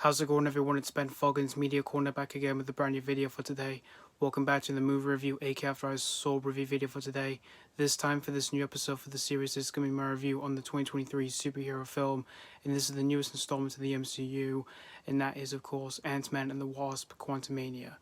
How's it going, everyone? It's Ben Foggins, Media Corner, back again with a brand new video for today. Welcome back to the movie review, aka after our Stoll review video for today. This time for this new episode for the series, this is going to be my review on the 2023 superhero film, and this is the newest installment to the MCU, and that is, of course, Ant-Man and the Wasp: Quantumania.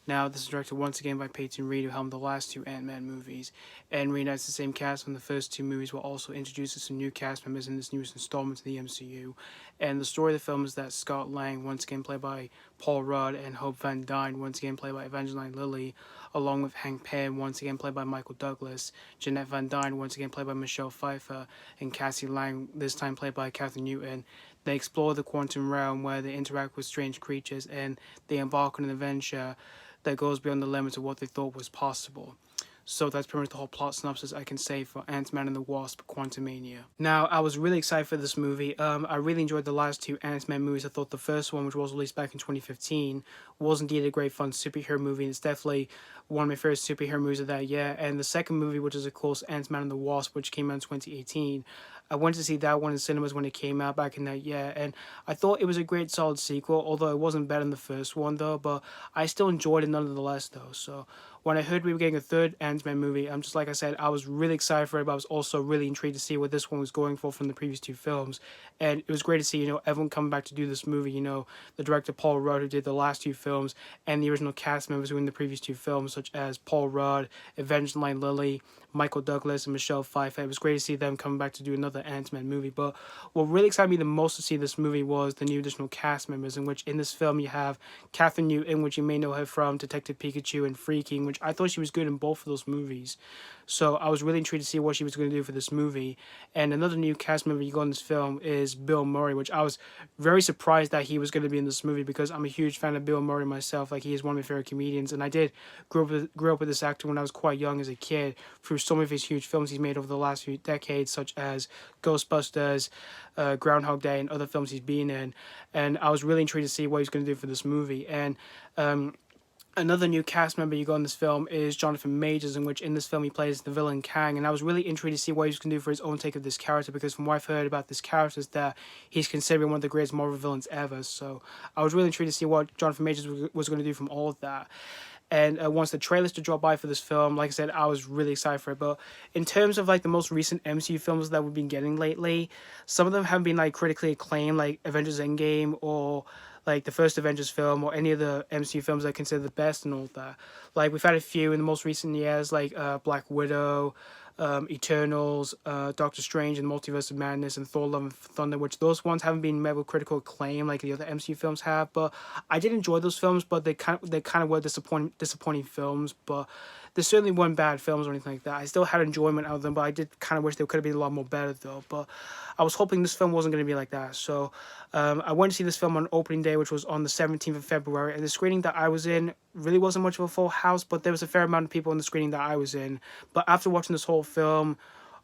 Now, this is directed once again by Peyton, who helmed the last two Ant-Man movies, and reunites the same cast from the first two movies while also introduces some new cast members in this newest installment to the MCU. And the story of the film is that Scott Lang, once again played by Paul Rudd, and Hope Van Dyne, once again played by Evangeline Lilly, along with Hank Pym, once again played by Michael Douglas, Jeanette Van Dyne, once again played by Michelle Pfeiffer, and Cassie Lang, this time played by Catherine Newton. They explore the quantum realm where they interact with strange creatures, and they embark on an adventure that goes beyond the limits of what they thought was possible. So that's pretty much the whole plot synopsis I can say for Ant-Man and the Wasp: Quantumania. Now, I was really excited for this movie. I really enjoyed the last two Ant-Man movies. I thought the first one, which was released back in 2015, was indeed a great fun superhero movie, and it's definitely one of my favorite superhero movies of that year. And the second movie, which is of course Ant-Man and the Wasp, which came out in 2018, I went to see that one in cinemas when it came out back in that year, and I thought it was a great solid sequel, although it wasn't better than the first one though, but I still enjoyed it nonetheless though. So when I heard we were getting a third Ant-Man movie, I'm just like I said, I was really excited for it, but I was also really intrigued to see what this one was going for from the previous two films. And it was great to see, everyone coming back to do this movie, the director Paul Rudd, who did the last two films, and the original cast members who were in the previous two films, such as Paul Rudd, Evangeline Lilly, Michael Douglas, and Michelle Pfeiffer. It was great to see them coming back to do another Ant-Man movie. But what really excited me the most to see this movie was the new additional cast members, in which in this film you have Catherine Newton, which you may know her from Detective Pikachu and Freaking, which I thought she was good in both of those movies. So I was really intrigued to see what she was going to do for this movie. And another new cast member you got in this film is Bill Murray, which I was very surprised that he was going to be in this movie, because I'm a huge fan of Bill Murray myself. Like, he is one of my favorite comedians, and I did grew up with this actor when I was quite young as a kid through some of his huge films he's made over the last few decades, such as Ghostbusters, Groundhog Day, and other films he's been in. And I was really intrigued to see what he's going to do for this movie. And another new cast member you got in this film is Jonathan Majors, in which in this film he plays the villain Kang, and I was really intrigued to see what he's going to do for his own take of this character, because from what I've heard about this character is that he's considered one of the greatest Marvel villains ever. So I was really intrigued to see what Jonathan Majors was going to do from all of that. And once the trailers to drop by for this film, like I said, I was really excited for it. But in terms of like the most recent MCU films that we've been getting lately, some of them haven't been like critically acclaimed, like Avengers Endgame or like the first Avengers film or any of the MCU films that I consider the best and all that. Like, we've had a few in the most recent years, like Black Widow, Eternals, Doctor Strange and Multiverse of Madness, and Thor: Love and Thunder, which those ones haven't been met with critical acclaim like the other MCU films have. But I did enjoy those films, but they kind of were disappointing films. But they certainly weren't bad films or anything like that. I still had enjoyment out of them, but I did kind of wish they could have been a lot more better though. But I was hoping this film wasn't going to be like that. So I went to see this film on opening day, which was on the 17th of February, and the screening that I was in really wasn't much of a full house, but there was a fair amount of people in the screening that I was in. But after watching this whole film,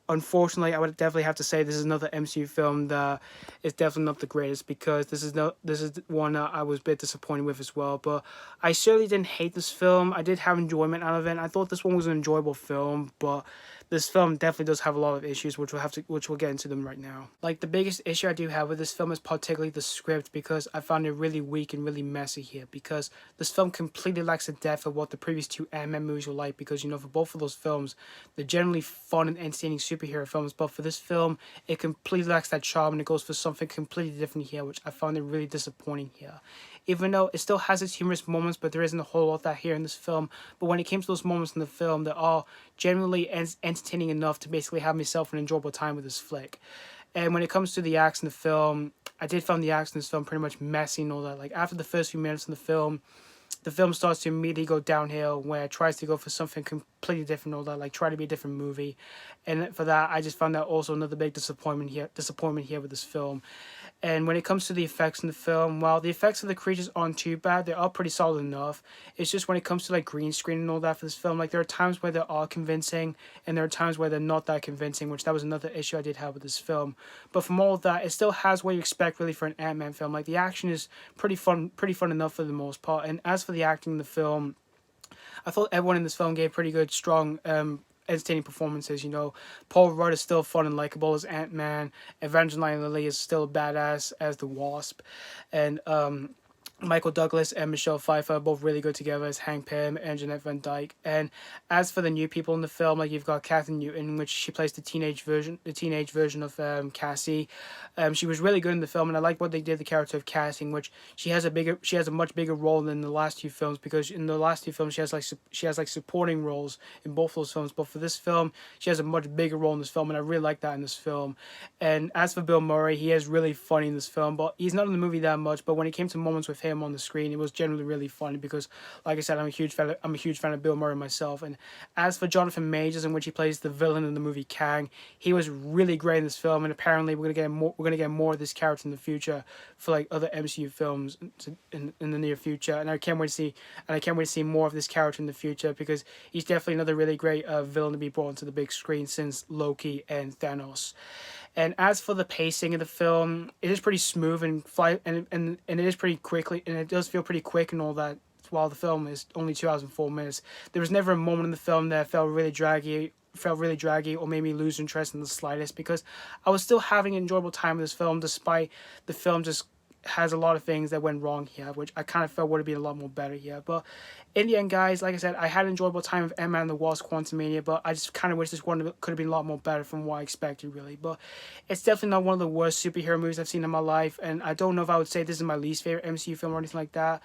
unfortunately, I would definitely have to say this is another MCU film that is definitely not the greatest, because this is one that I was a bit disappointed with as well. But I certainly didn't hate this film. I did have enjoyment out of it. I thought this one was an enjoyable film, but this film definitely does have a lot of issues, which we'll get into them right now. Like, the biggest issue I do have with this film is particularly the script, because I found it really weak and really messy here, because this film completely lacks the depth of what the previous two Ant-Man movies were like, because, for both of those films, they're generally fun and entertaining superhero films, but for this film, it completely lacks that charm, and it goes for something completely different here, which I found it really disappointing here. Even though it still has its humorous moments, but there isn't a whole lot of that here in this film. But when it came to those moments in the film, they are generally entertaining enough to basically have myself an enjoyable time with this flick. And when it comes to the acts in the film, I did find the acts in this film pretty much messy and all that. Like, after the first few minutes in the film starts to immediately go downhill, where it tries to go for something completely different, all that, like try to be a different movie. And for that, I just found that also another big disappointment here with this film. And when it comes to the effects in the film, while the effects of the creatures aren't too bad, they are pretty solid enough. It's just when it comes to like green screen and all that for this film, like there are times where they are convincing, and there are times where they're not that convincing, which that was another issue I did have with this film. But from all of that, it still has what you expect really for an Ant-Man film. Like, the action is pretty fun enough for the most part. And as for the acting in the film, I thought everyone in this film gave pretty good, strong entertaining performances. You know, Paul Rudd is still fun and likable as Ant-Man. Evangeline Lilly is still badass as the Wasp, and Michael Douglas and Michelle Pfeiffer are both really good together as Hank Pym and Jeanette Van Dyke. And as for the new people in the film, like you've got Kathy Newton, which she plays the teenage version of Cassie. She was really good in the film, and I like what they did the character of Cassie, in which she has a much bigger role than the last two films, because in the last two films she has like supporting roles in both those films, but for this film she has a much bigger role in this film, and I really like that in this film. And as for Bill Murray, he is really funny in this film, but he's not in the movie that much. But when it came to moments with him on the screen, it was generally really funny because, like I said, I'm a huge fan of Bill Murray myself. And as for Jonathan Majors, in which he plays the villain in the movie Kang, he was really great in this film, and apparently we're gonna get more of this character in the future for like other MCU films in the near future. And I can't wait to see more of this character in the future, because he's definitely another really great villain to be brought onto the big screen since Loki and Thanos. And as for the pacing of the film, it is pretty smooth and it is pretty quickly, and it does feel pretty quick and all that. While the film is only 2 hours and 4 minutes, there was never a moment in the film that felt really draggy, or made me lose interest in the slightest, because I was still having an enjoyable time with this film, despite the film just has a lot of things that went wrong here, which I kind of felt would have been a lot more better here. But in the end, guys, like I said, I had an enjoyable time with Ant-Man and the Wasp: Quantumania, but I just kind of wish this one could have been a lot more better from what I expected, really. But it's definitely not one of the worst superhero movies I've seen in my life, and I don't know if I would say this is my least favorite MCU film or anything like that.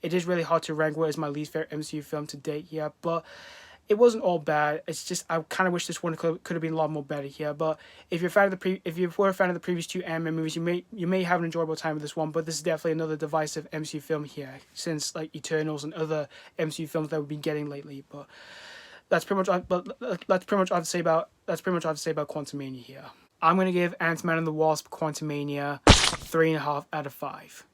It is really hard to rank what is my least favorite MCU film to date here, but it wasn't all bad. It's just I kind of wish this one could have been a lot more better here. But if you're a fan of if you were a fan of the previous two Ant-Man movies, you may have an enjoyable time with this one. But this is definitely another divisive MCU film here, since like Eternals and other MCU films that we've been getting lately. But that's pretty much that's pretty much all I have to say about Quantumania here. I'm gonna give Ant-Man and the Wasp: Quantumania 3.5 out of 5.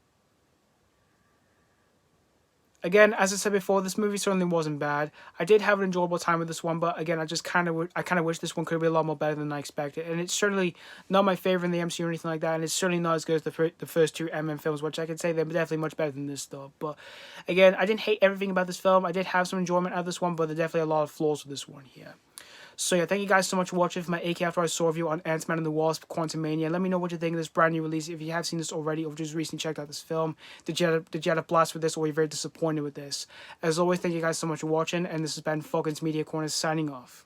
Again, as I said before, this movie certainly wasn't bad. I did have an enjoyable time with this one, but again, I kind of wish this one could have been a lot more better than I expected. And it's certainly not my favorite in the MCU or anything like that, and it's certainly not as good as the first two Ant-Man films, which I can say they're definitely much better than this though. But again, I didn't hate everything about this film. I did have some enjoyment out of this one, but there's definitely a lot of flaws with this one here. So yeah, thank you guys so much for watching for my AK After I Saw review on Ant-Man and the Wasp: Quantumania. Let me know what you think of this brand new release. If you have seen this already or just recently checked out this film, did you have a blast with this, or were you very disappointed with this? As always, thank you guys so much for watching, and this has been Falcon's Media Corner signing off.